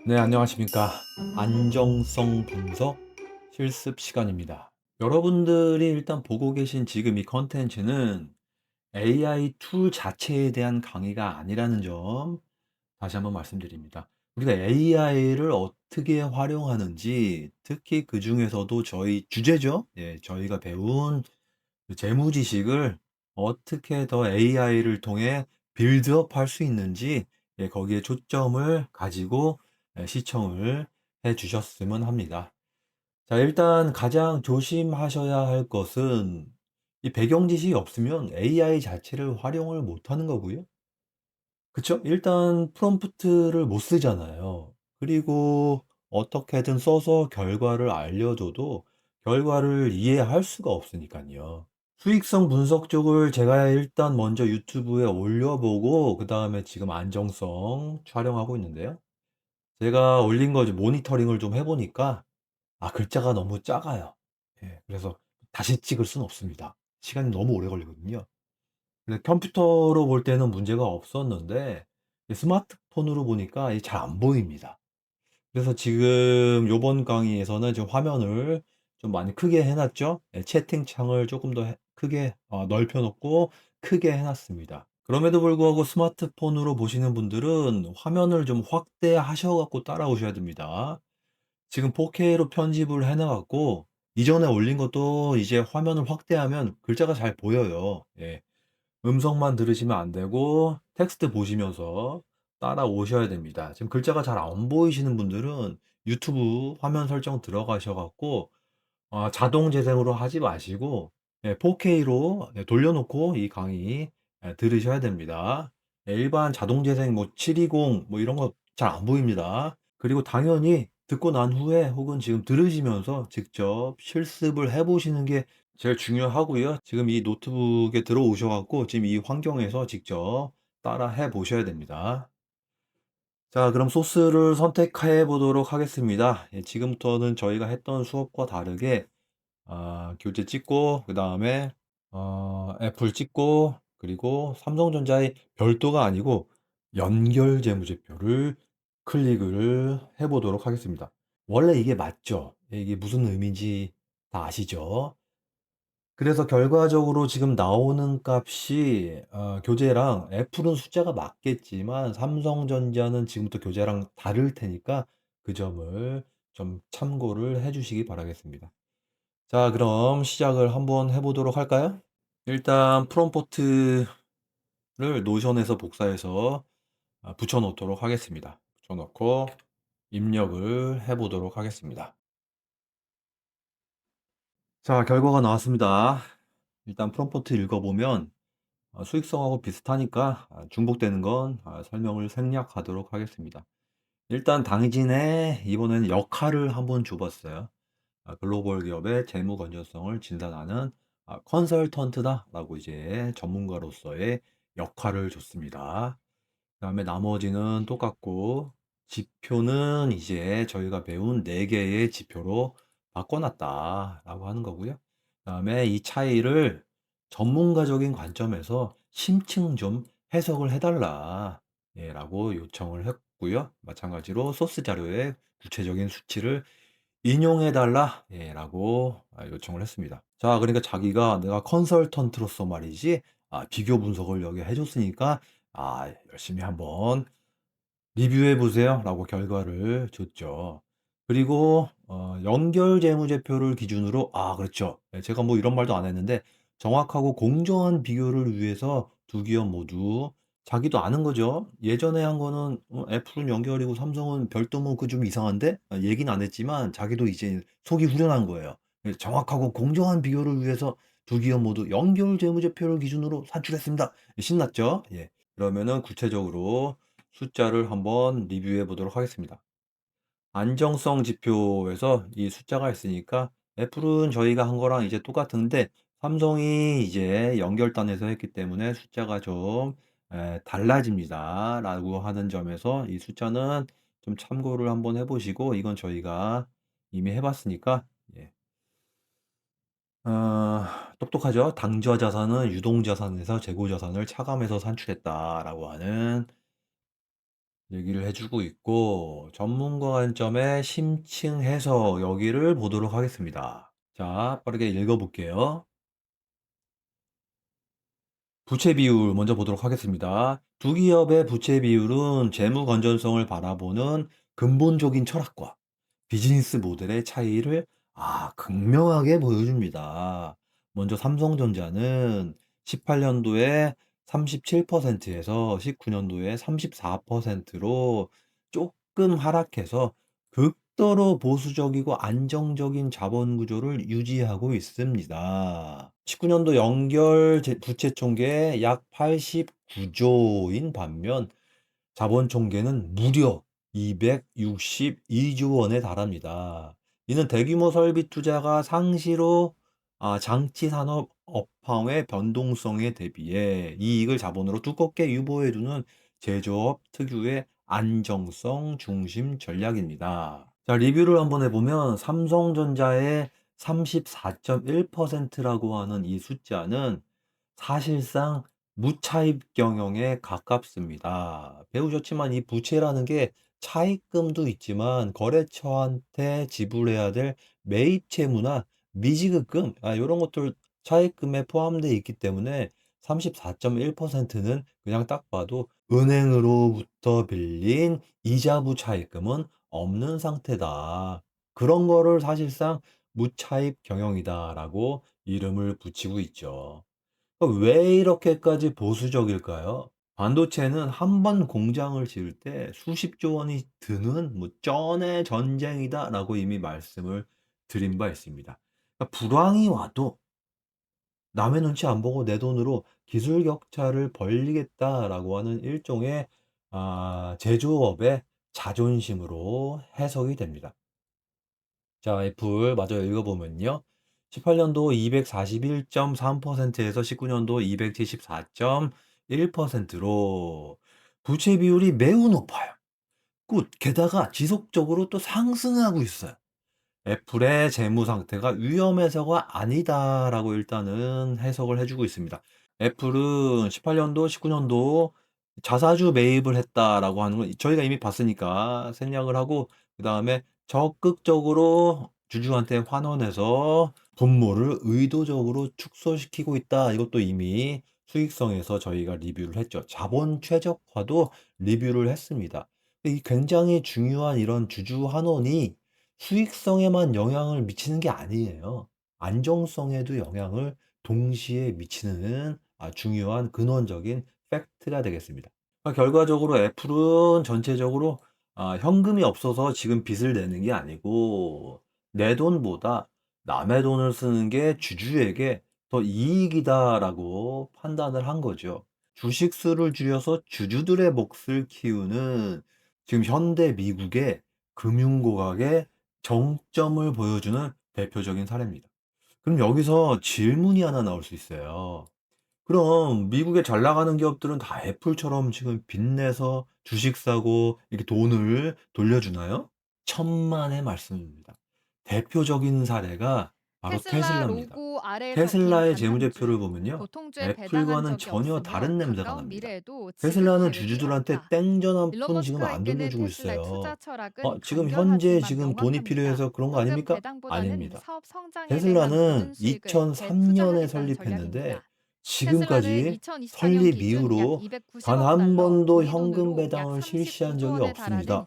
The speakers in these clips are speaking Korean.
네, 안녕하십니까. 안정성 분석 실습 시간입니다. 여러분들이 일단 보고 계신 지금 이 컨텐츠는 AI 툴 자체에 대한 강의가 아니라는 점 다시 한번 말씀드립니다. 우리가 AI를 어떻게 활용하는지, 특히 그 중에서도 저희 주제죠. 예, 저희가 배운 그 재무 지식을 어떻게 더 AI를 통해 빌드업 할 수 있는지, 예, 거기에 초점을 가지고 시청을 해 주셨으면 합니다. 자, 일단 가장 조심하셔야 할 것은 이 배경 지식이 없으면 AI 자체를 활용을 못 하는 거고요. 그쵸? 일단 프롬프트를 못 쓰잖아요. 그리고 어떻게든 써서 결과를 알려줘도 결과를 이해할 수가 없으니까요. 수익성 분석 쪽을 제가 일단 먼저 유튜브에 올려보고 그다음에 지금 안정성 촬영하고 있는데요. 제가 올린 거 이제 모니터링을 좀 해 보니까 글자가 너무 작아요. 예. 그래서 다시 찍을 수는 없습니다. 시간이 너무 오래 걸리거든요. 근데 컴퓨터로 볼 때는 문제가 없었는데 이 스마트폰으로 보니까 이게 잘 안 보입니다. 그래서 지금 요번 강의에서는 지금 화면을 좀 많이 크게 해 놨죠. 예, 채팅창을 쪼끔 더 크게 넓혀 놓고 크게 해 놨습니다. 그럼에도 불구하고 스마트폰으로 보시는 분들은 화면을 좀 확대하셔 갖고 따라오셔야 됩니다. 지금 4K로 편집을 해놔 갖고 이전에 올린 것도 이제 화면을 확대하면 글자가 잘 보여요. 예. 음성만 들으시면 안 되고 텍스트 보시면서 따라오셔야 됩니다. 지금 글자가 잘 안 보이시는 분들은 유튜브 화면 설정 들어가셔 갖고 자동 재생으로 하지 마시고 4K로 돌려 놓고 이 강의 들으셔야 됩니다. 일반 자동 재생 뭐 720 뭐 이런 거 잘 안 보입니다. 그리고 당연히 듣고 난 후에 혹은 지금 들으시면서 직접 실습을 해 보시는 게 제일 중요하고요. 지금 이 노트북에 들어오셔 갖고 지금 이 환경에서 직접 따라 해 보셔야 됩니다. 자, 그럼 소스를 선택해 보도록 하겠습니다. 예, 지금부터는 저희가 했던 수업과 다르게 교재 찍고 그다음에 애플 찍고 그리고 삼성전자의 별도가 아니고 연결 재무제표를 클릭을 해 보도록 하겠습니다. 원래 이게 맞죠? 예, 이게 무슨 의미인지 다 아시죠? 그래서 결과적으로 지금 나오는 값이 교재랑 애플은 숫자가 맞겠지만 삼성전자는 지금부터 교재랑 다를 테니까 그 점을 좀 참고를 해 주시기 바라겠습니다. 자, 그럼 시작을 한번 해 보도록 할까요? 일단 프롬프트를 노션에서 복사해서 붙여 놓도록 하겠습니다. 붙여 놓고 입력을 해 보도록 하겠습니다. 자, 결과가 나왔습니다. 일단 프롬프트 읽어 보면 수익성하고 비슷하니까 중복되는 건 설명을 생략하도록 하겠습니다. 일단 당진에 이번에는 역할을 한번 줘 봤어요. 글로벌 기업의 재무 건전성을 진단하는 컨설턴트다라고 이제 전문가로서의 역할을 줬습니다. 그다음에 나머지는 똑같고 지표는 이제 저희가 배운 4 개의 지표로 바꿔 놨다라고 하는 거고요. 그다음에 이 차이를 전문가적인 관점에서 심층 좀 해석을 해 달라 예 라고 요청을 했고요. 마찬가지로 소스 자료에 구체적인 수치를 인용해 달라 예 라고 요청을 했습니다. 자, 그러니까 자기가 "내가 컨설턴트로서 말이지 비교 분석을 여기 해 줬으니까 열심히 한번 리뷰해 보세요."라고 결과를 줬죠. 그리고 연결 재무제표를 기준으로 그렇죠. 예, 제가 뭐 이런 말도 안 했는데 정확하고 공정한 비교를 위해서 두 기업 모두 자기도 아는 거죠. 예전에 한 거는 애플은 연결이고 삼성은 별도면 그 좀 이상한데 얘기는 안 했지만 자기도 이제 속이 후련한 거예요. 예, 정확하고 공정한 비교를 위해서 두 기업 모두 연결 재무제표를 기준으로 산출했습니다. 신났죠? 예. 그러면은 구체적으로 숫자를 한번 리뷰해 보도록 하겠습니다. 안정성 지표에서 이 숫자가 있으니까 애플은 저희가 한 거랑 이제 똑같은데 삼성이 이제 연결단에서 했기 때문에 숫자가 좀 달라집니다라고 하는 점에서 이 숫자는 좀 참고를 한번 해 보시고 이건 저희가 이미 해 봤으니까 예. 똑똑하죠. "당좌 자산은 유동 자산에서 재고 자산을 차감해서 산출했다."라고 하는 얘기를 해 주고 있고 전문가 관점의 심층 해석 여기를 보도록 하겠습니다. 자, 빠르게 읽어 볼게요. 부채 비율 먼저 보도록 하겠습니다. 두 기업의 부채 비율은 재무 건전성을 바라보는 근본적인 철학과 비즈니스 모델의 차이를 극명하게 보여줍니다. 먼저 삼성전자는 18년도에 37%에서 19년도에 34%로 조금 하락해서 극도로 보수적이고 안정적인 자본 구조를 유지하고 있습니다. 19년도 연결 부채 총계 약 89조인 반면 자본 총계는 무려 262조 원에 달합니다. 이는 대규모 설비 투자가 상시로 장치 산업 업황의 변동성에 대비해 이익을 자본으로 두껍게 유보해두는 제조업 특유의 안정성 중심 전략입니다. 자, 리뷰를 한번 해보면 삼성전자의 34.1%라고 하는 이 숫자는 사실상 무차입 경영에 가깝습니다. 배우셨지만 이 부채라는 게 차입금도 있지만 거래처한테 지불해야 될 매입 채무나 미지급금 요런 것들 차입금에 포함되어 있기 때문에 34.1%는 그냥 딱 봐도 은행으로부터 빌린 이자부 차입금은 없는 상태다. 그런 거를 사실상 무차입 경영이다라고 이름을 붙이고 있죠. 왜 이렇게까지 보수적일까요? 반도체는 한 번 공장을 지을 때 수십조 원이 드는 쩐의 전쟁이다라고 이미 말씀을 드린 바 있습니다. 불황이 와도 남의 눈치 안 보고 내 돈으로 기술 격차를 벌리겠다라고 하는 일종의 제조업의 자존심으로 해석이 됩니다. 자, 애플 마저 읽어보면요. 18년도 241.3%에서 19년도 274.1%로 부채 비율이 매우 높아요. 게다가 지속적으로 또 상승하고 있어요. 애플의 재무 상태가 위험해서가 아니다라고 일단은 해석을 해주고 있습니다. 애플은 18년도, 19년도 자사주 매입을 했다라고 하는 건 저희가 이미 봤으니까 생략을 하고 그다음에 적극적으로 주주한테 환원해서 분모를 의도적으로 축소시키고 있다. 이것도 이미 수익성에서 저희가 리뷰를 했죠. 자본 최적화도 리뷰를 했습니다. 이 굉장히 중요한 이런 주주 환원이 수익성에만 영향을 미치는 게 아니에요. 안정성에도 영향을 동시에 미치는 중요한 근원적인 팩트가 되겠습니다. 결과적으로 애플은 전체적으로 현금이 없어서 지금 빚을 내는 게 아니고 내 돈보다 남의 돈을 쓰는 게 주주에게 더 이익이다라고 판단을 한 거죠. 주식 수를 줄여서 주주들의 몫을 키우는 지금 현대 미국의 금융고각의 정점을 보여주는 대표적인 사례입니다. 그럼 여기서 질문이 하나 나올 수 있어요. 그럼 미국에 잘 나가는 기업들은 다 애플처럼 지금 빚내서 주식 사고 이렇게 돈을 돌려주나요? 천만의 말씀입니다. 대표적인 사례가 바로 테슬라 테슬라입니다. 로고 아래에 적힌 테슬라의 단 한 재무제표를 줄. 보면요. 교통주에 배당한 애플과는 적이 전혀 다른 없으며 냄새가 가까운 납니다. 미래에도 지급 테슬라는 계획이 주주들한테 없다. 땡전 한 일론 푼 지금 안 머스크에게는 돌려주고 테슬라의 투자 있어요. 철학은 지금 현재 간결하지만 지금 돈이 명확합니다. 필요해서 그런 거 현금 아닙니까? 배당보다는 아닙니다. 사업 성장에 대한 모든 테슬라는 수익을 2003년에 재투자하겠다는 설립했는데 전략입니다. 테슬라는 지금까지 2024년 설립 기준 약 이후로 단 290억 한 달러, 번도 우리 현금 돈으로 약 배당을 실시한 39조 적이 원에 달하는 없습니다.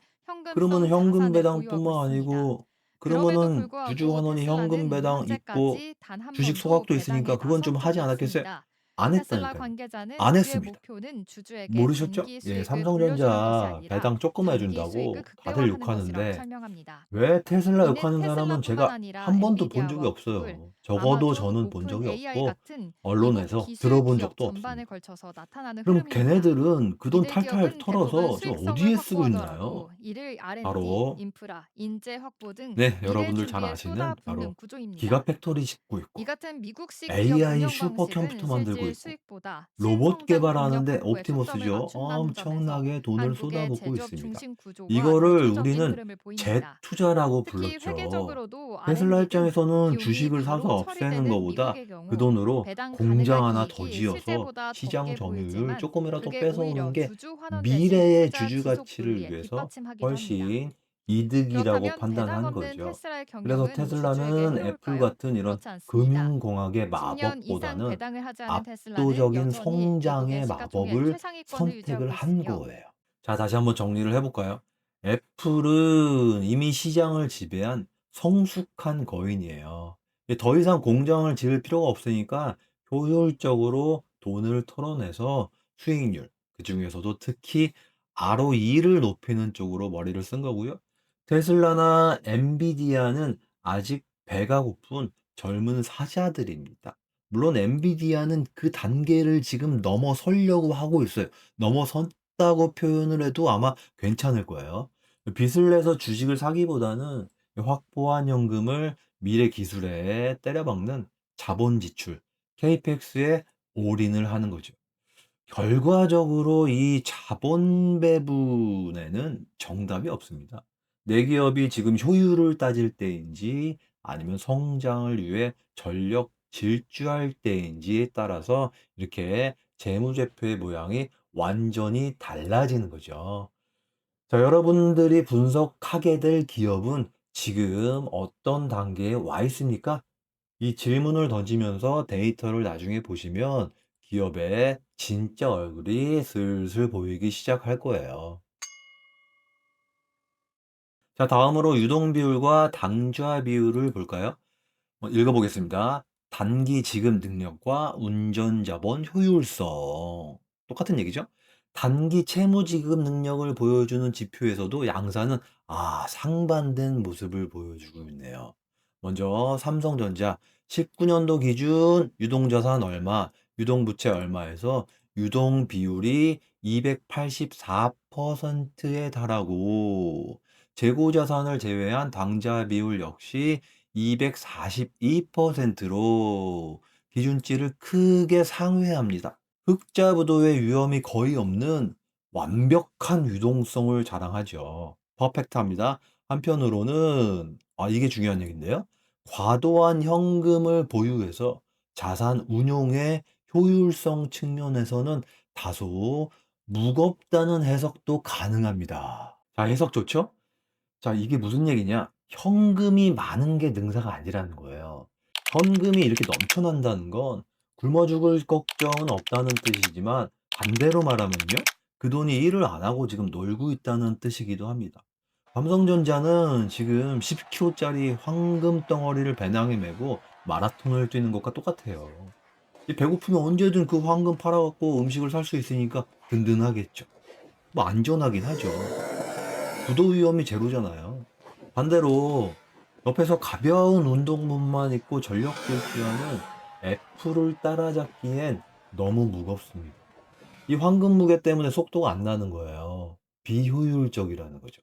그러면 현금성 현금 자산을 보유하고 배당뿐만 있습니다. 아니고 그럼에도 그러면은 주주 불구하고 환원이 현금 테슬라는 배당 있고 현재까지 단 한 주식 번도 소각도 배당에 있으니까 그건 좀 나선 하지 적이 않았겠어요? 없습니다. 안 테슬라 했다니까요. 관계자는 안 그의 했습니다. 목표는 주주에게 모르셨죠? 단기 예, 수익을 돌려주는 것이 삼성전자 아니라 배당 조금 해 단기 수익을 준다고 다들 극대화하는 것이라고 욕하는데 설명합니다. 왜 테슬라 이는 욕하는 사람은 테슬라뿐만 제가 아니라 한 번도 본 적이 엔비디아와 구글, 없어요. 적어도 아마존, 저는 본 오픈 적이 AI 없고 같은 미국 언론에서 기술 들어본 기업 적도 전반에 없습니다. 걸쳐서 나타나는 그럼 흐름입니다. 걔네들은 그 돈 이들 탈탈 기업은 대부분 털어서 지금 수익성을 어디에 쓰고 있나요? 확보하더라도 이를 R&D, 바로 인프라, 인재 확보 등 네, 미래 여러분들 잘 준비에 아시는 쏟아붓는 바로 구조입니다. 기가팩토리 짓고 이 있고 같은 미국식 기업 AI 운영 슈퍼 방식은 컴퓨터 만들고 쏟아붓고 일 있고 수익보다 로봇 신성장 능력 개발하는데 확보에 초점을 옵티머스죠. 맞춘다는 점에서 엄청나게 돈을 한국의 쏟아붓고 제조업 있습니다. 중심 구조와 이거를 대조적인 우리는 흐름을 보입니다. 재투자라고 특히 불렀죠. 회계적으로도 테슬라 R&D 등 입장에서는 비용이 주식을 사서 바로 없애는 처리되는 것보다 미국의 그 경우 돈으로 배당 공장 가능한 하나 더 이익이 지어서 실제보다 시장 적게 점유율 보이지만 조금이라도 그게 뺏어오는 오히려 게 주주 환원되신 미래의 투자 주주 지속 가치를 논리에 위해서 뒷받침하기도 합니다. 훨씬 이득이라고 그렇다면 배당 판단한 없는 거죠. 테슬라의 그래서 경영은 주주에게 테슬라는 애플 해로울까요? 같은 이런 그렇지 않습니다. 금융공학의 10년 이상 마법보다는 배당을 하지 않은 테슬라는 압도적인 여전히 미국의 성장의 시가총액 마법을 최상위권을 선택을 유지하고 한 있으며 거예요. 자, 다시 한번 정리를 해볼까요? 애플은 이미 시장을 지배한 성숙한 거인이에요. 더 이상 공장을 지을 필요가 없으니까 효율적으로 돈을 털어내서 수익률, 그 중에서도 특히 ROE를 높이는 쪽으로 머리를 쓴 거고요. 테슬라나 엔비디아는 아직 배가 고픈 젊은 사자들입니다. 물론 엔비디아는 그 단계를 지금 넘어서려고 하고 있어요. 넘어섰다고 표현을 해도 아마 괜찮을 거예요. 빚을 내서 주식을 사기보다는 확보한 현금을 미래 기술에 때려박는 자본 지출, KPX에 올인을 하는 거죠. 결과적으로 이 자본 배분에는 정답이 없습니다. 내 기업이 지금 효율을 따질 때인지 아니면 성장을 위해 전력 질주할 때인지에 따라서 이렇게 재무제표의 모양이 완전히 달라지는 거죠. 자, 여러분들이 분석하게 될 기업은 지금 어떤 단계에 와 있습니까? 이 질문을 던지면서 데이터를 나중에 보시면 기업의 진짜 얼굴이 슬슬 보이기 시작할 거예요. 자, 다음으로 유동 비율과 당좌 비율을 볼까요? 읽어보겠습니다. 단기 지급 능력과 운전 자본 효율성. 똑같은 얘기죠? 단기 채무 지급 능력을 보여주는 지표에서도 양사는 상반된 모습을 보여주고 있네요. 먼저 삼성전자 19년도 기준 유동자산 얼마, 유동부채 얼마에서 유동 비율이 284%에 달하고 재고자산을 제외한 당좌 비율 역시 242%로 기준치를 크게 상회합니다. 흑자 부도의 위험이 거의 없는 완벽한 유동성을 자랑하죠. 퍼펙트합니다. 한편으로는 이게 중요한 얘기인데요. 과도한 현금을 보유해서 자산 운용의 효율성 측면에서는 다소 무겁다는 해석도 가능합니다. 자, 해석 좋죠? 자, 이게 무슨 얘기냐? 현금이 많은 게 능사가 아니라는 거예요. 현금이 이렇게 넘쳐난다는 건 굶어 죽을 걱정은 없다는 뜻이지만 반대로 말하면요. 그 돈이 일을 안 하고 지금 놀고 있다는 뜻이기도 합니다. 삼성전자는 지금 10kg짜리 황금 덩어리를 배낭에 메고 마라톤을 뛰는 것과 똑같아요. 이 배고프면 언제든 그 황금 팔아갖고 음식을 살 수 있으니까 든든하겠죠. 뭐 안전하긴 하죠. 부도 위험이 제로잖아요. 반대로 옆에서 가벼운 운동복만 입고 전력 질주하는 애플을 따라잡기엔 너무 무겁습니다. 이 황금 무게 때문에 속도가 안 나는 거예요. 비효율적이라는 거죠.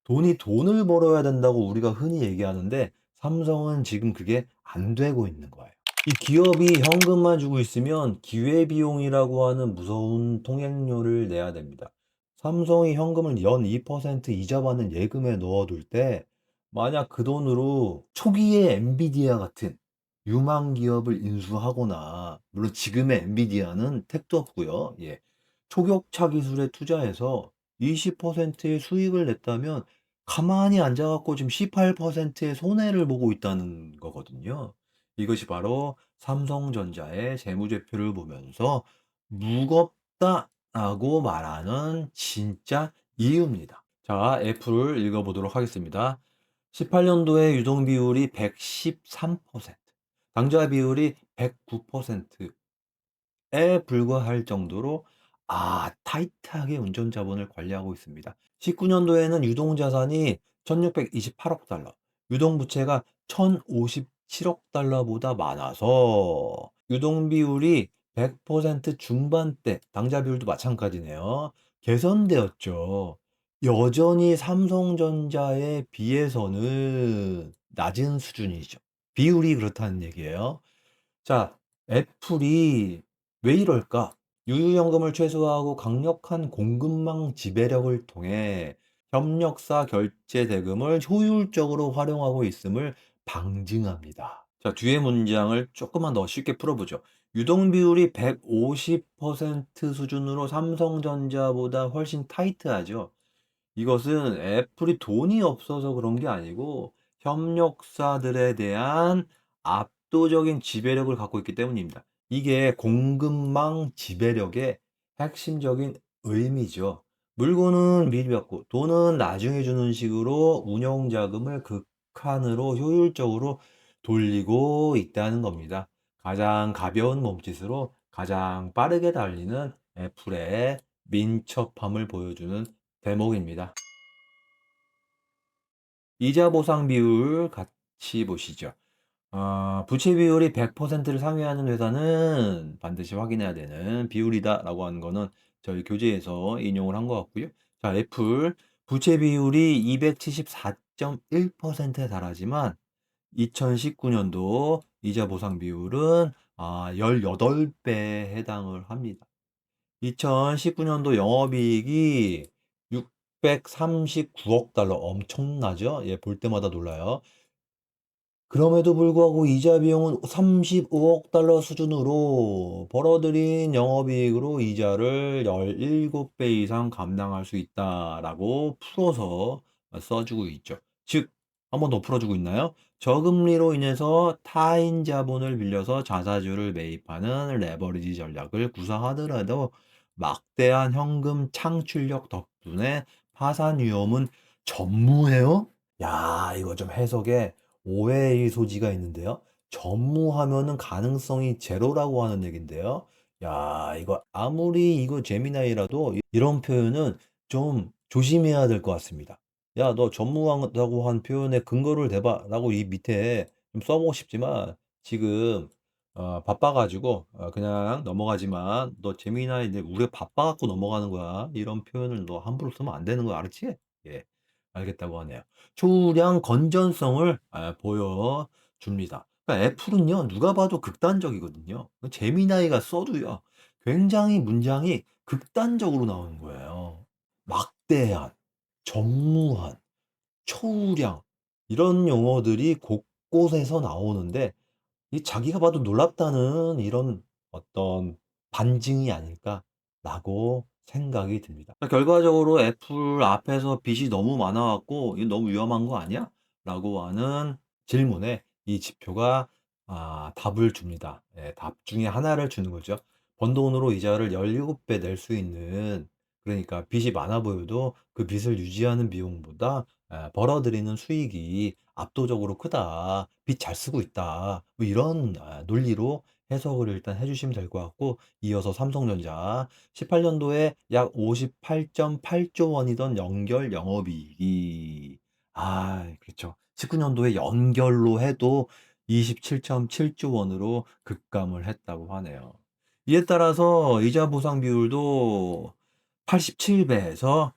돈이 돈을 벌어야 된다고 우리가 흔히 얘기하는데 삼성은 지금 그게 안 되고 있는 거예요. 이 기업이 현금만 주고 있으면 기회비용이라고 하는 무서운 통행료를 내야 됩니다. 삼성이 현금을 연 2% 이자 받는 예금에 넣어둘 때 만약 그 돈으로 초기에 엔비디아 같은 유망 기업을 인수하거나 물론 지금의 엔비디아는 택도 없고요. 예. 초격차 기술에 투자해서 20%의 수익을 냈다면 가만히 앉아갖고 지금 18%의 손해를 보고 있다는 거거든요. 이것이 바로 삼성전자의 재무제표를 보면서 무겁다라고 말하는 진짜 이유입니다. 자, F를 읽어보도록 하겠습니다. 18년도에 유동 비율이 113%, 당좌 비율이 109%에 불과할 정도로 타이트하게 운전 자본을 관리하고 있습니다. 19년도에는 유동 자산이 1628억 달러, 유동 부채가 1057억 달러보다 많아서 유동 비율이 100% 중반대, 당좌 비율도 마찬가지네요. 개선되었죠. 여전히 삼성전자에 비해서는 낮은 수준이죠. 비율이 그렇다는 얘기예요. 자, 애플이 왜 이럴까? 유유연금을 최소화하고 강력한 공급망 지배력을 통해 협력사 결제 대금을 효율적으로 활용하고 있음을 방증합니다. 자, 뒤에 문장을 조금만 더 쉽게 풀어보죠. 유동 비율이 150% 수준으로 삼성전자보다 훨씬 타이트하죠. 이것은 애플이 돈이 없어서 그런 게 아니고 협력사들에 대한 압도적인 지배력을 갖고 있기 때문입니다. 이게 공급망 지배력의 핵심적인 의미죠. 물건은 미리 받고 돈은 나중에 주는 식으로 운용 자금을 극한으로 효율적으로 돌리고 있다는 겁니다. 가장 가벼운 몸짓으로 가장 빠르게 달리는 애플의 민첩함을 보여주는 대목입니다. 이자 보상 비율 같이 보시죠. 부채 비율이 100%를 상회하는 회사는 반드시 확인해야 되는 비율이다라고 하는 거는 저희 교재에서 인용을 한 것 같고요. 자, 애플 부채 비율이 274.1%에 달하지만 2019년도 이자 보상 비율은 18배에 해당을 합니다. 2019년도 영업이익이 639억 달러 엄청나죠? 예, 볼 때마다 놀라요. 그럼에도 불구하고 이자 비용은 35억 달러 수준으로 벌어들인 영업이익으로 이자를 17배 이상 감당할 수 있다라고 풀어서 써주고 있죠. 즉, 한 번 더 풀어주고 있나요? 저금리로 인해서 타인 자본을 빌려서 자사주를 매입하는 레버리지 전략을 구사하더라도 막대한 현금 창출력 덕분에 파산 위험은 전무해요? 야, 이거 좀 해석에 오해의 소지가 있는데요. 전무하면은 가능성이 제로라고 하는 얘긴데요. 야, 이거 아무리 이거 재미나이라도 이런 표현은 좀 조심해야 될 것 같습니다. 야, 너 전무하다고 한 표현에 근거를 대봐라고 이 밑에 좀 써보고 싶지만 지금 바빠가지고 그냥 넘어가지만 너 재미나이인데 우리가 바빠갖고 넘어가는 거야. 이런 표현을 너 함부로 쓰면 안 되는 거야. 알았지? 예, 알겠다고 하네요. 초량 건전성을 보여줍니다. 그러니까 애플은요, 누가 봐도 극단적이거든요. 재미나이가 써도요, 굉장히 문장이 극단적으로 나오는 거예요. 막대한, 전무한, 초우량 이런 용어들이 곳곳에서 나오는데 이 자기가 봐도 놀랍다는 이런 어떤 반증이 아닐까라고 생각이 듭니다. 결과적으로 애플 앞에서 빚이 너무 많아 갖고 "이거 너무 위험한 거 아니야?" 라고 하는 질문에 이 지표가 답을 줍니다. 예, 답 중에 하나를 주는 거죠. 번 돈으로 이자를 17배 낼 수 있는, 그러니까 빚이 많아 보여도 그 빚을 유지하는 비용보다 벌어들이는 수익이 압도적으로 크다. 빚 잘 쓰고 있다. 뭐 이런 논리로 해석을 일단 해 주시면 될 것 같고, 이어서 삼성전자 18년도에 약 58.8조 원이던 연결 영업이익이 그렇죠. 19년도에 연결로 해도 27.7조 원으로 급감을 했다고 하네요. 이에 따라서 이자 보상 비율도 87배에서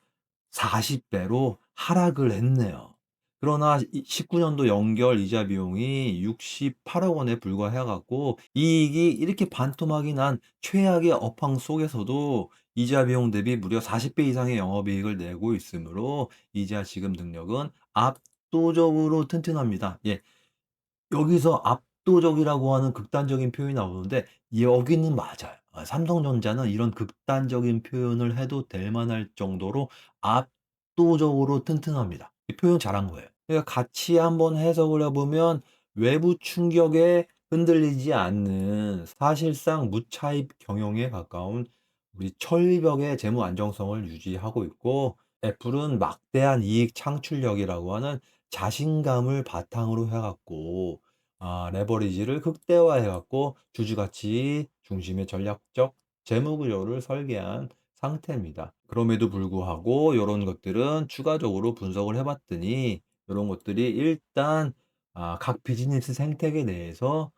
40배로 하락을 했네요. 그러나 19년도 연결 이자 비용이 68억 원에 불과해 갖고 이익이 이렇게 반토막이 난 최악의 업황 속에서도 이자 비용 대비 무려 40배 이상의 영업이익을 내고 있으므로 이자 지급 능력은 압도적으로 튼튼합니다. 예. 여기서 압도적이라고 하는 극단적인 표현이 나오는데 여기는 맞아요. 삼성전자는 이런 극단적인 표현을 해도 될 만할 정도로 압도적으로 튼튼합니다. 이 표현 잘한 거예요. 그러니까 같이 한번 해석을 해 보면 외부 충격에 흔들리지 않는 사실상 무차입 경영에 가까운 우리 철벽의 재무 안정성을 유지하고 있고, 애플은 막대한 이익 창출력이라고 하는 자신감을 바탕으로 해 갖고 레버리지를 극대화해 갖고 주주가치 중심의 전략적 재무 구조를 설계한 상태입니다. 그럼에도 불구하고 요런 것들은 추가적으로 분석을 해 봤더니 요런 것들이 일단 각 비즈니스 생태계 내에서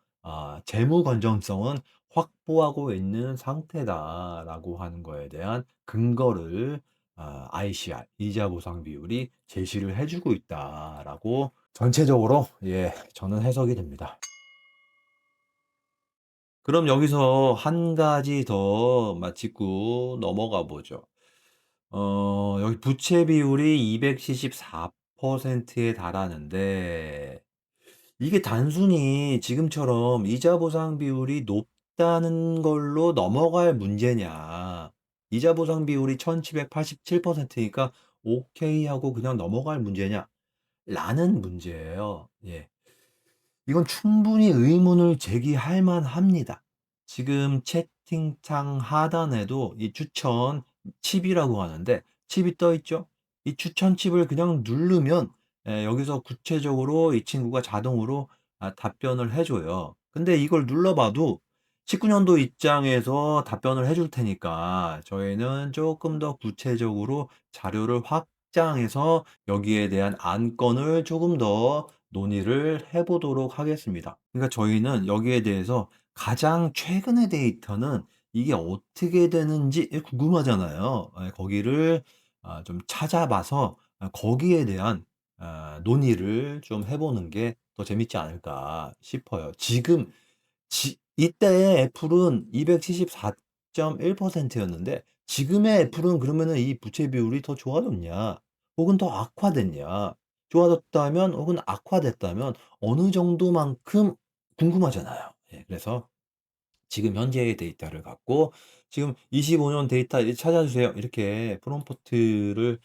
재무 건전성은 확보하고 있는 상태다라고 하는 거에 대한 근거를 ICR 이자 보상 비율이 제시를 해 주고 있다라고 전체적으로, 예, 저는 해석이 됩니다. 그럼 여기서 한 가지 더 짚고 넘어가 보죠. 여기 부채 비율이 274%에 달하는데 이게 단순히 지금처럼 이자 보상 비율이 높다는 걸로 넘어갈 문제냐, 이자 보상 비율이 1787%니까 오케이 하고 그냥 넘어갈 문제냐라는 문제예요. 예. 이건 충분히 의문을 제기할 만합니다. 지금 채팅창 하단에도 이 추천 칩이라고 하는데 칩이 떠 있죠? 이 추천 칩을 그냥 누르면 여기서 구체적으로 이 친구가 자동으로 답변을 해 줘요. 근데 이걸 눌러 봐도 19 년도 입장에서 답변을 해줄 테니까 저희는 조금 더 구체적으로 자료를 확장해서 여기에 대한 안건을 조금 더 논의를 해 보도록 하겠습니다. 그러니까 저희는 여기에 대해서 가장 최근의 데이터는 이게 어떻게 되는지 궁금하잖아요. 거기를 좀 찾아봐서 거기에 대한 논의를 좀 해 보는 게 더 재밌지 않을까 싶어요. 지금 이때의 애플은 274.1% 였는데 지금의 애플은 그러면은 이 부채 비율이 더 좋아졌냐 혹은 더 악화됐냐? 좋아졌다면 혹은 악화됐다면 어느 정도만큼 궁금하잖아요. 예, 그래서 지금 현재의 데이터를 갖고 지금 25년 데이터 찾아주세요. 이렇게 프롬프트를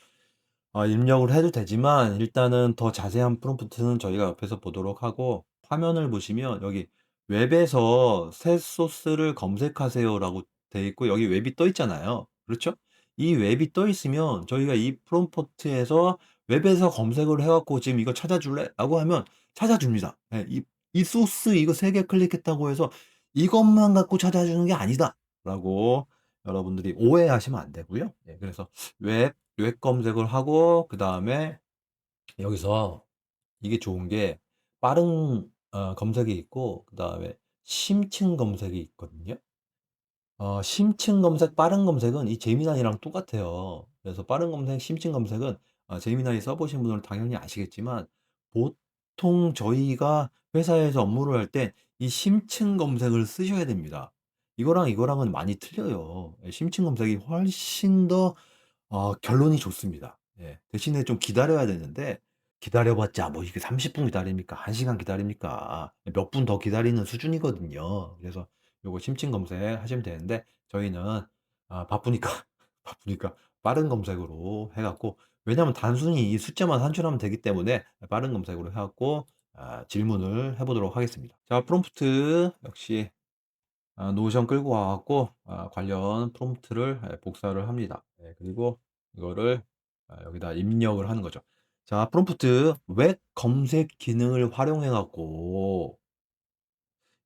입력을 해도 되지만 일단은 더 자세한 프롬프트는 저희가 옆에서 보도록 하고, 화면을 보시면 여기 "웹에서 새 소스를 검색하세요."라고 돼 있고 여기 웹이 떠 있잖아요. 그렇죠? 이 웹이 떠 있으면 저희가 이 프롬프트에서 "웹에서 검색을 해 갖고 지금 이거 찾아줄래?"라고 하면 찾아줍니다. 예. 이 소스 이거 3개 클릭했다고 해서 "이것만 갖고 찾아주는 게 아니다."라고 여러분들이 오해하시면 안 되고요. 예, 그래서 웹 검색을 하고 그다음에 여기서 이게 좋은 게 빠른 검색이 있고 그다음에 심층 검색이 있거든요. 심층 검색, 빠른 검색은 이 제미나이랑 똑같아요. 그래서 빠른 검색, 심층 검색은 제미나이 써 보신 분들은 당연히 아시겠지만 보통 저희가 회사에서 업무를 할 때 이 심층 검색을 쓰셔야 됩니다. 이거랑 이거랑은 많이 틀려요. 예, 심층 검색이 훨씬 더 결론이 좋습니다. 예. 대신에 좀 기다려야 되는데 기다려 봤자 뭐 이게 30분 기다립니까? 1 시간 기다립니까? 몇 분 더 기다리는 수준이거든요. 그래서 요거 심층 검색하시면 되는데 저희는 바쁘니까 바쁘니까 빠른 검색으로 해 갖고, 왜냐하면 단순히 이 숫자만 산출하면 되기 때문에 빠른 검색으로 해 갖고 질문을 해 보도록 하겠습니다. 자, 프롬프트 역시 노션 끌고 와 갖고 관련 프롬프트를 복사를 합니다. 예, 그리고 이거를 여기다 입력을 하는 거죠. 자, 프롬프트 "웹 검색 기능을 활용해 갖고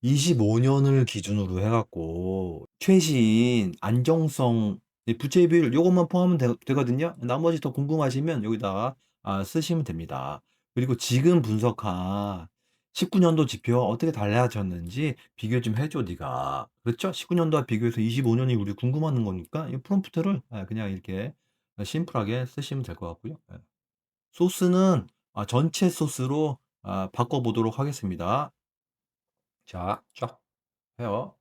25 년을 기준으로 해 갖고 최신 안정성 이 부채 비율 요것만 포함하면 되거든요. 나머지 더 궁금하시면 여기다가 쓰시면 됩니다. 그리고 지금 분석한 19 년도 지표 어떻게 달라졌는지 비교 좀 해 줘 네가. 그렇죠? 19 년도와 비교해서 25 년이 우리 궁금한 거니까 이 프롬프트를 그냥 이렇게 심플하게 쓰시면 될 것 같고요. 예. 소스는 전체 소스로 바꿔 보도록 하겠습니다. 자, 쫙 해요.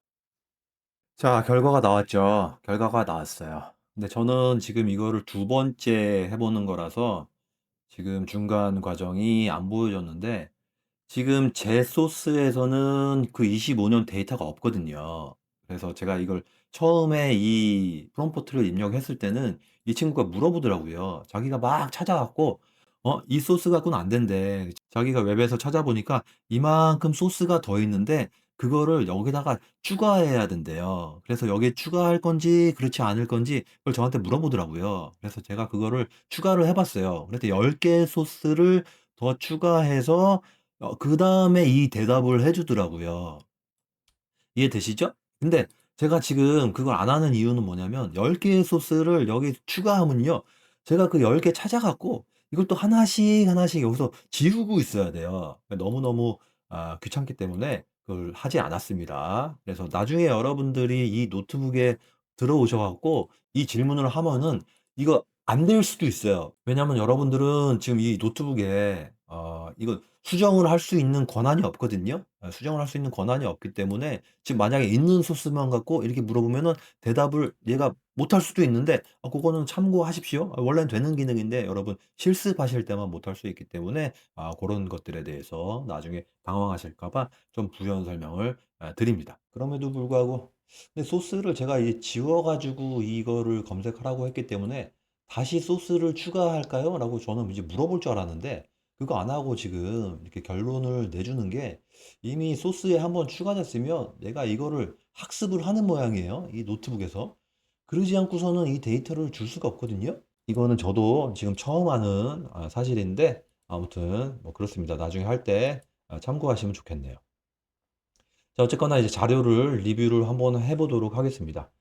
자, 결과가 나왔죠. 결과가 나왔어요. 근데 저는 지금 이거를 두 번째 해 보는 거라서 지금 중간 과정이 안 보여졌는데 지금 제 소스에서는 그 25년 데이터가 없거든요. 그래서 제가 이걸 처음에 이 프롬프트를 입력했을 때는 이 친구가 물어보더라고요. 자기가 막 찾아 갖고 이 소스 갖고는 안 된대. 자기가 웹에서 찾아보니까 이만큼 소스가 더 있는데 그거를 여기다가 추가해야 된대요. 그래서 여기에 추가할 건지 그렇지 않을 건지 그걸 저한테 물어보더라고요. 그래서 제가 그거를 추가를 해 봤어요. 그랬더니 10 개의 소스를 더 추가해서 그다음에 이 대답을 해 주더라고요. 이해되시죠? 근데 제가 지금 그걸 안 하는 이유는 뭐냐면 10 개의 소스를 여기 추가하면요, 제가 그 10개 찾아 갖고 이걸 또 하나씩 하나씩 여기서 지우고 있어야 돼요. 너무너무 귀찮기 때문에 그걸 하지 않았습니다. 그래서 나중에 여러분들이 이 노트북에 들어오셔 갖고 이 질문을 하면은 이거 안 될 수도 있어요. 왜냐하면 여러분들은 지금 이 노트북에 이거 수정을 할 수 있는 권한이 없거든요. 수정을 할 수 있는 권한이 없기 때문에 지금 만약에 있는 소스만 갖고 이렇게 물어보면은 대답을 얘가 못할 수도 있는데 그거는 참고하십시오. 원래는 되는 기능인데 여러분 실습하실 때만 못할 수 있기 때문에 고런 것들에 대해서 나중에 당황하실까 봐 좀 부연 설명을 드립니다. 그럼에도 불구하고 근데 소스를 제가 이제 지워 가지고 이거를 검색하라고 했기 때문에 "다시 소스를 추가할까요?" 라고 저는 이제 물어볼 줄 알았는데 그거 안 하고 지금 이렇게 결론을 내주는 게 이미 소스에 한번 추가됐으면 내가 이거를 학습을 하는 모양이에요, 이 노트북에서. 그러지 않고서는 이 데이터를 줄 수가 없거든요. 이거는 저도 지금 처음 하는 사실인데 아무튼 뭐 그렇습니다. 나중에 할 때 참고하시면 좋겠네요. 자, 어쨌거나 이제 자료를 리뷰를 한번 해 보도록 하겠습니다.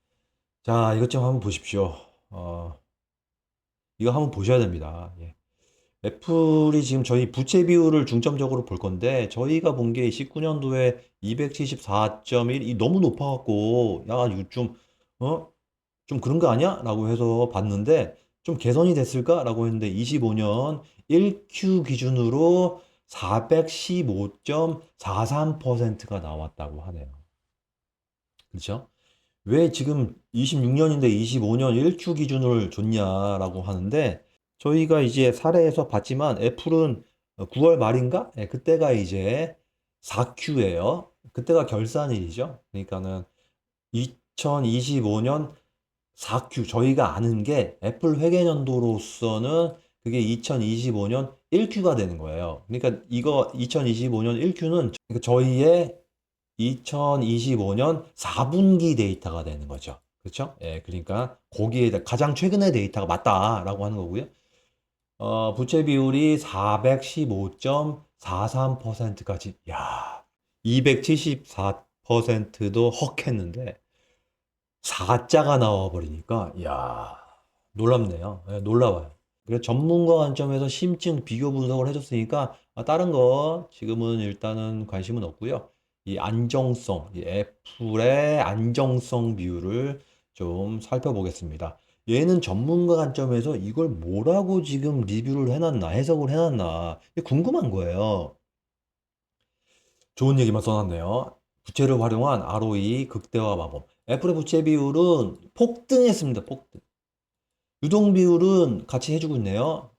자, 이것 좀 한번 보십시오. 어 이거 한번 보셔야 됩니다. 예. 애플이 지금 저희 부채 비율을 중점적으로 볼 건데 저희가 본 게 19년도에 274.1 이 너무 높아 갖고 야, 이거 좀 어? 좀 그런 거 아니야? 라고 해서 봤는데 좀 개선이 됐을까? 라고 했는데 25년 1Q 기준으로 415.43%가 나왔다고 하네요. 그렇죠? 왜 지금 26년인데 25년 1Q 기준을 줬냐라고 하는데 저희가 이제 사례에서 봤지만 애플은 9월 말인가? 예, 그때가 이제 4Q예요. 그때가 결산일이죠. 그러니까는 2025년 4Q 저희가 아는 게 애플 회계연도로서는 그게 2025년 1Q가 되는 거예요. 그러니까 이거 2025년 1Q는 저희의 2025년 4분기 데이터가 되는 거죠. 그렇죠? 예, 그러니까 거기에 가장 최근의 데이터가 맞다라고 하는 거고요. 부채 비율이 415.43%까지. 야, 274%도 헉했는데 4자가 나와 버리니까 야, 놀랍네요. 예, 놀라워요. 그래서 전문가 관점에서 심층 비교 분석을 해줬으니까 다른 거 지금은 일단은 관심은 없고요. 이 안정성, 이 애플의 안정성 비율을 좀 살펴보겠습니다. 얘는 전문가 관점에서 이걸 뭐라고 지금 리뷰를 해놨나, 해석을 해놨나, 이게 궁금한 거예요. 좋은 얘기만 써놨네요. 부채를 활용한 ROE 극대화 마법. 애플의 부채 비율은 폭등했습니다. 폭등. 유동 비율은 같이 해주고 있네요.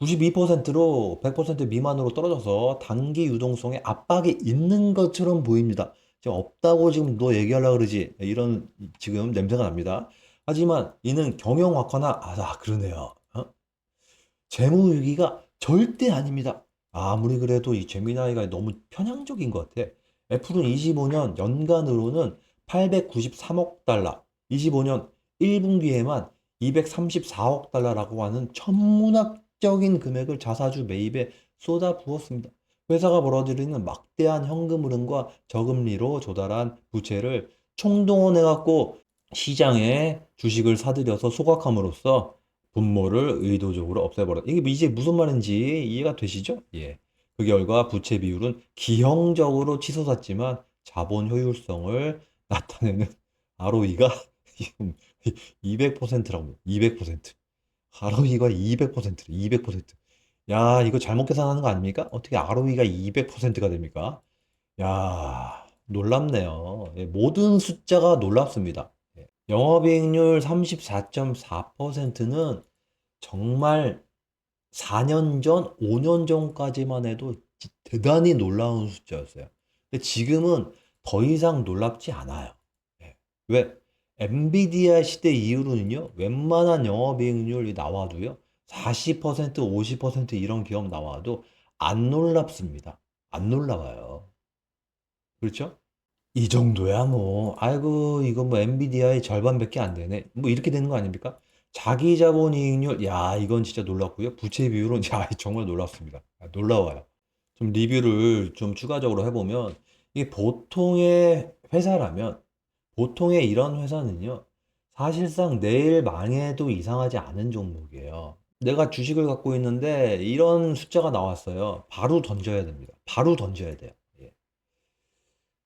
92%로 100% 미만으로 떨어져서 단기 유동성에 압박이 있는 것처럼 보입니다. 지금 없다고 지금 너 얘기하려고 그러지. 이런 지금 냄새가 납니다. 하지만 이는 경영 악화나 그러네요. 재무 위기가 절대 아닙니다. 아무리 그래도 이 제미나이가 너무 편향적인 것 같아. 애플은 25년 연간으로는 893억 달러, 25년 1분기에만 234억 달러라고 하는 천문학적인 금액을 자사주 매입에 쏟아 부었습니다. 회사가 벌어들이는 막대한 현금 흐름과 저금리로 조달한 부채를 총동원해갖고 시장에 주식을 사들여서 소각함으로써 분모를 의도적으로 없애버려. 이게 이제 무슨 말인지 이해가 되시죠? 예. 그 결과 부채 비율은 기형적으로 치솟았지만 자본 효율성을 나타내는 ROE가 200%라고. 200%. ROE가 200%래. 200%. 야, 이거 잘못 계산하는 거 아닙니까? 어떻게 ROE가 200%가 됩니까? 야, 놀랍네요. 예, 모든 숫자가 놀랍습니다. 예. 영업이익률 34.4%는 정말 4년 전, 5년 전까지만 해도 대단히 놀라운 숫자였어요. 근데 지금은 더 이상 놀랍지 않아요. 예. 왜? 엔비디아 시대 이후로는요, 웬만한 영업이익률이 나와도요, 40%, 50% 이런 기업 나와도 안 놀랍습니다. 안 놀라워요. 그렇죠? 이 정도야 뭐 아이고 이거 뭐 엔비디아의 절반밖에 안 되네 뭐 이렇게 되는 거 아닙니까? 자기 자본 이익률 야 이건 진짜 놀랍고요. 부채 비율은 야 정말 놀랍습니다. 놀라워요. 좀 리뷰를 좀 추가적으로 해보면 이게 보통의 회사라면 보통의 이런 회사는요 사실상 내일 망해도 이상하지 않은 종목이에요. 내가 주식을 갖고 있는데 이런 숫자가 나왔어요. 바로 던져야 됩니다. 바로 던져야 돼요. 예.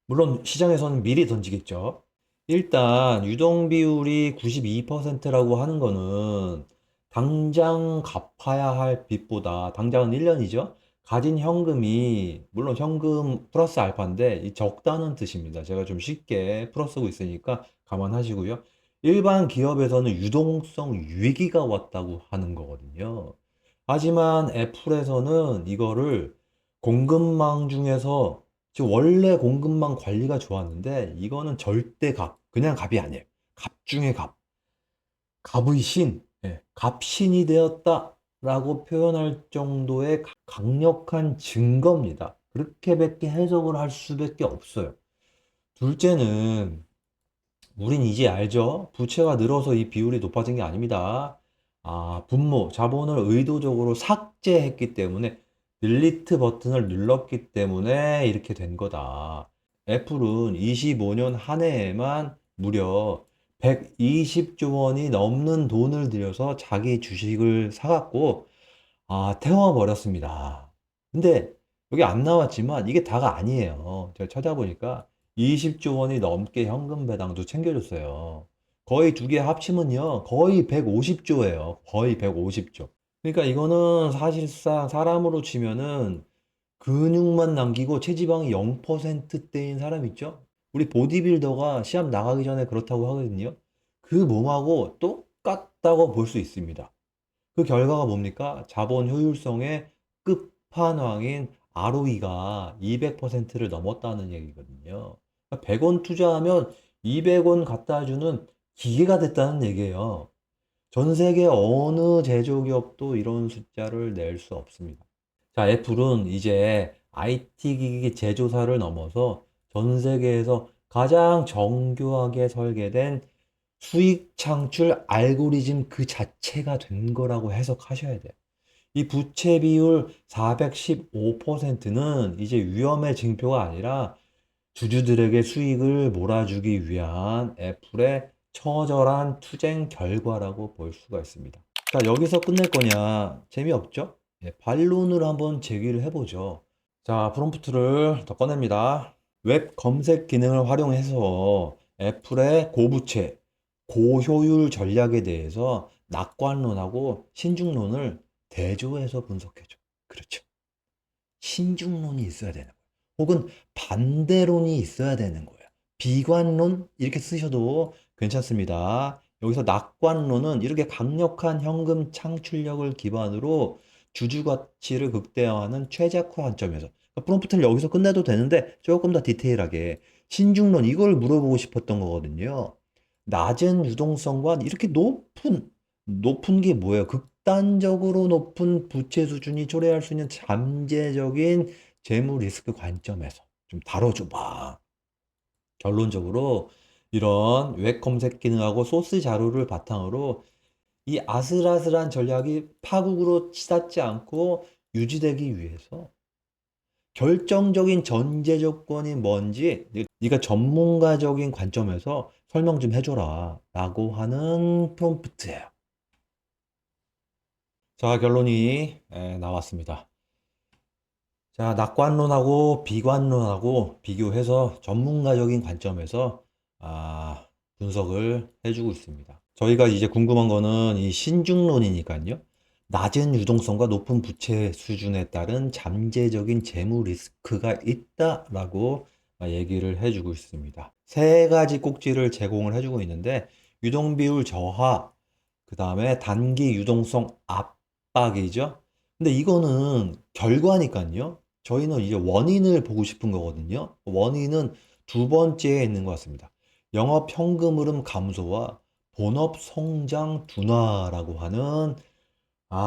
물론 시장에서는 미리 던지겠죠. 일단 유동 비율이 92%라고 하는 거는 당장 갚아야 할 빚보다 당장은 1년이죠. 가진 현금이 물론 현금 플러스 알파인데 이 적다는 뜻입니다. 제가 좀 쉽게 풀어쓰고 있으니까 감안하시고요. 일반 기업에서는 유동성 위기가 왔다고 하는 거거든요. 하지만 애플에서는 이거를 공급망 중에서 지금 원래 공급망 관리가 좋았는데 이거는 절대 갑, 그냥 갑이 아니에요. 갑 중에 갑. 갑의 신, 갑신이 되었다라고 표현할 정도의 강력한 증거입니다. 그렇게밖에 해석을 할 수밖에 없어요. 둘째는 우린 이제 알죠? 부채가 늘어서 이 비율이 높아진 게 아닙니다. 분모, 자본을 의도적으로 삭제했기 때문에 딜리트 버튼을 눌렀기 때문에 이렇게 된 거다. 애플은 25년 한 해에만 무려 120조 원이 넘는 돈을 들여서 자기 주식을 사갖고 태워버렸습니다. 근데 여기 안 나왔지만 이게 다가 아니에요. 제가 찾아보니까 20조 원이 넘게 현금 배당도 챙겨줬어요. 거의 두 개 합치면요. 거의 150조예요. 거의 150조. 그러니까 이거는 사실상 사람으로 치면은 근육만 남기고 체지방이 0%대인 사람 있죠? 우리 보디빌더가 시합 나가기 전에 그렇다고 하거든요. 그 몸하고 똑같다고 볼 수 있습니다. 그 결과가 뭡니까? 자본 효율성의 끝판왕인 ROE가 200%를 넘었다는 얘기거든요. 100원 투자하면 200원 갖다 주는 기계가 됐다는 얘기예요. 전 세계 어느 제조기업도 이런 숫자를 낼 수 없습니다. 자, 애플은 이제 IT 기기 제조사를 넘어서 전 세계에서 가장 정교하게 설계된 수익 창출 알고리즘 그 자체가 된 거라고 해석하셔야 돼요. 이 부채 비율 415%는 이제 위험의 징표가 아니라 주주들에게 수익을 몰아주기 위한 애플의 처절한 투쟁 결과라고 볼 수가 있습니다. 자, 여기서 끝낼 거냐? 재미없죠? 반론을 한번 제기를 해보죠. 자, 프롬프트를 더 꺼냅니다. 웹 검색 기능을 활용해서 애플의 고부채, 고효율 전략에 대해서 낙관론하고 신중론을 대조해서 분석해줘. 그렇죠. 신중론이 있어야 되는 거예요. 혹은 반대론이 있어야 되는 거예요. 비관론 이렇게 쓰셔도 괜찮습니다. 여기서 낙관론은 이렇게 강력한 현금 창출력을 기반으로 주주 가치를 극대화하는 최적화 관점에서 프롬프트를 여기서 끝내도 되는데 조금 더 디테일하게 신중론 이걸 물어보고 싶었던 거거든요. 낮은 유동성과 이렇게 높은 게 뭐예요? 극단적으로 높은 부채 수준이 초래할 수 있는 잠재적인 재무 리스크 관점에서 좀 다뤄줘봐. 결론적으로 이런 웹 검색 기능하고 소스 자료를 바탕으로 이 아슬아슬한 전략이 파국으로 치닫지 않고 유지되기 위해서 결정적인 전제 조건이 뭔지 네가 전문가적인 관점에서 설명 좀 해줘라 라고 하는 프롬프트예요. 자, 결론이 나왔습니다. 자, 낙관론하고 비관론하고 비교해서 전문가적인 관점에서 분석을 해주고 있습니다. 저희가 이제 궁금한 거는 이 신중론이니까요. 낮은 유동성과 높은 부채 수준에 따른 잠재적인 재무 리스크가 있다라고 얘기를 해주고 있습니다. 세 가지 꼭지를 제공을 해주고 있는데 유동 비율 저하, 그 다음에 단기 유동성 압박이죠. 근데 이거는 결과니까요. 저희는 이제 원인을 보고 싶은 거거든요. 원인은 두 번째에 있는 것 같습니다. 영업 현금 흐름 감소와 본업 성장 둔화라고 하는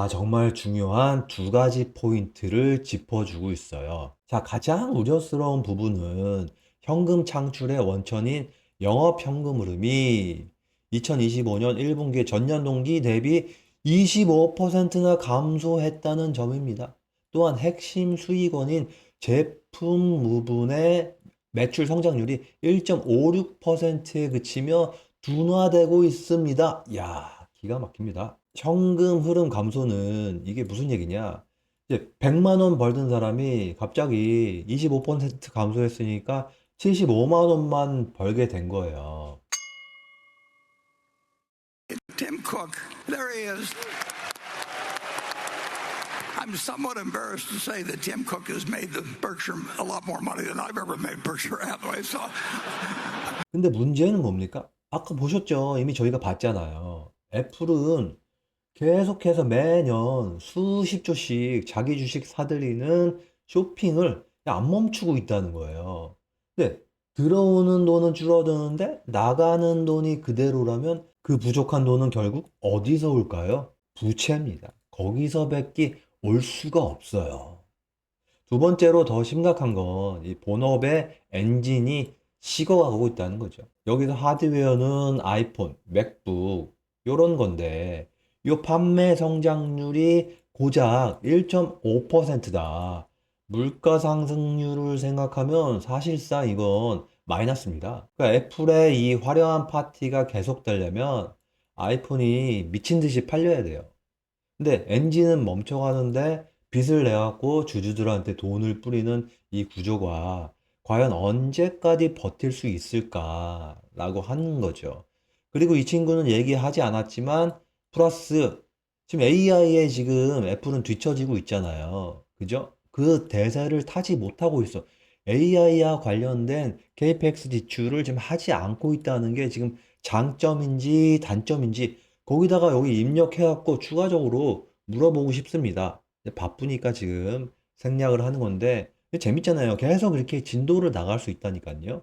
정말 중요한 두 가지 포인트를 짚어주고 있어요. 자, 가장 우려스러운 부분은 현금 창출의 원천인 영업 현금 흐름이 2025년 1분기 전년 동기 대비 25%나 감소했다는 점입니다. 또한 핵심 수익원인 제품 부분의 매출 성장률이 1.56%에 그치며 둔화되고 있습니다. 야, 기가 막힙니다. 현금 흐름 감소는 이게 무슨 얘기냐? 이제 100만 원 벌던 사람이 갑자기 25% 감소했으니까 75만 원만 벌게 된 거예요. Tim Cook, there he is. I'm somewhat embarrassed to say that Tim Cook has made the Berkshire a lot more money than I've ever made Berkshire Hathaway. So 근데 문제는 뭡니까? 아까 보셨죠? 이미 저희가 봤잖아요. 애플은 계속해서 매년 수십 조씩 자기 주식 사들이는 쇼핑을 안 멈추고 있다는 거예요. 근데 들어오는 돈은 줄어드는데 나가는 돈이 그대로라면 그 부족한 돈은 결국 어디서 올까요? 부채입니다. 거기서밖에 올 수가 없어요. 두 번째로 더 심각한 건 이 본업의 엔진이 식어가고 있다는 거죠. 여기서 하드웨어는 아이폰, 맥북 요런 건데 요 판매 성장률이 고작 1.5%다. 물가 상승률을 생각하면 사실상 이건 마이너스입니다. 그러니까 애플의 이 화려한 파티가 계속되려면 아이폰이 미친 듯이 팔려야 돼요. 근데 엔진은 멈춰가는데 빚을 내갖고 주주들한테 돈을 뿌리는 이 구조가 과연 언제까지 버틸 수 있을까라고 하는 거죠. 그리고 이 친구는 얘기하지 않았지만 플러스 지금 AI에 지금 애플은 뒤처지고 있잖아요. 그죠? 그 대세를 타지 못하고 있어. AI와 관련된 KPX 지출을 지금 하지 않고 있다는 게 지금 장점인지 단점인지 거기다가 여기 입력해갖고 추가적으로 물어보고 싶습니다. 바쁘니까 지금 생략을 하는 건데 재밌잖아요. 계속 이렇게 진도를 나갈 수 있다니까요.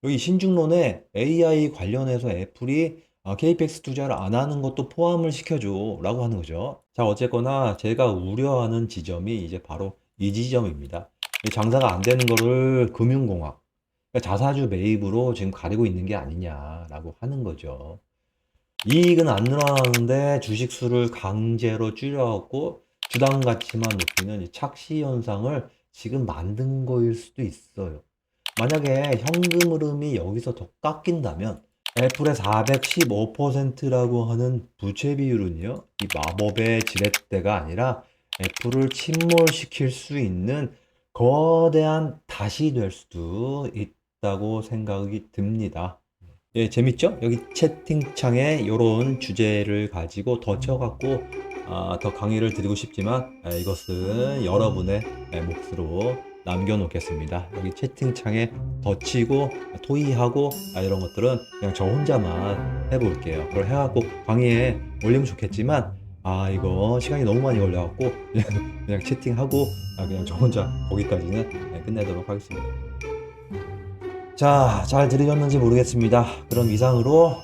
여기 신중론에 AI 관련해서 애플이 KPX 투자를 안 하는 것도 포함을 시켜줘 라고 하는 거죠. 자, 어쨌거나 제가 우려하는 지점이 이제 바로 이 지점입니다. 이 장사가 안 되는 거를 금융공학, 그러니까 자사주 매입으로 지금 가리고 있는 게 아니냐라고 하는 거죠. 이익은 안 늘어나는데 주식 수를 강제로 줄여갖고 주당 가치만 높이는 이 착시 현상을 지금 만든 거일 수도 있어요. 만약에 현금 흐름이 여기서 더 깎인다면 애플의 415%라고 하는 부채 비율은요, 이 마법의 지렛대가 아니라 애플을 침몰시킬 수 있는 거대한 닷이 될 수도 있다고 생각이 듭니다. 예, 재밌죠? 여기 채팅창에 이런 주제를 가지고 더 쳐갖고 더 강의를 드리고 싶지만 이것은 여러분의 몫으로 남겨놓겠습니다. 여기 채팅창에 더 치고 토의하고 이런 것들은 그냥 저 혼자만 해볼게요. 그걸 해갖고 강의에 올리면 좋겠지만 이거 시간이 너무 많이 걸려갖고 그냥 채팅하고 그냥 저 혼자 거기까지는 끝내도록 하겠습니다. 자, 잘 들으셨는지 모르겠습니다. 그럼 이상으로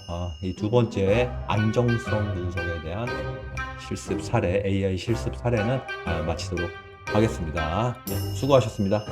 이 두 번째 안정성 분석에 대한 실습 사례, AI 실습 사례는 마치도록 하겠습니다. 네, 수고하셨습니다.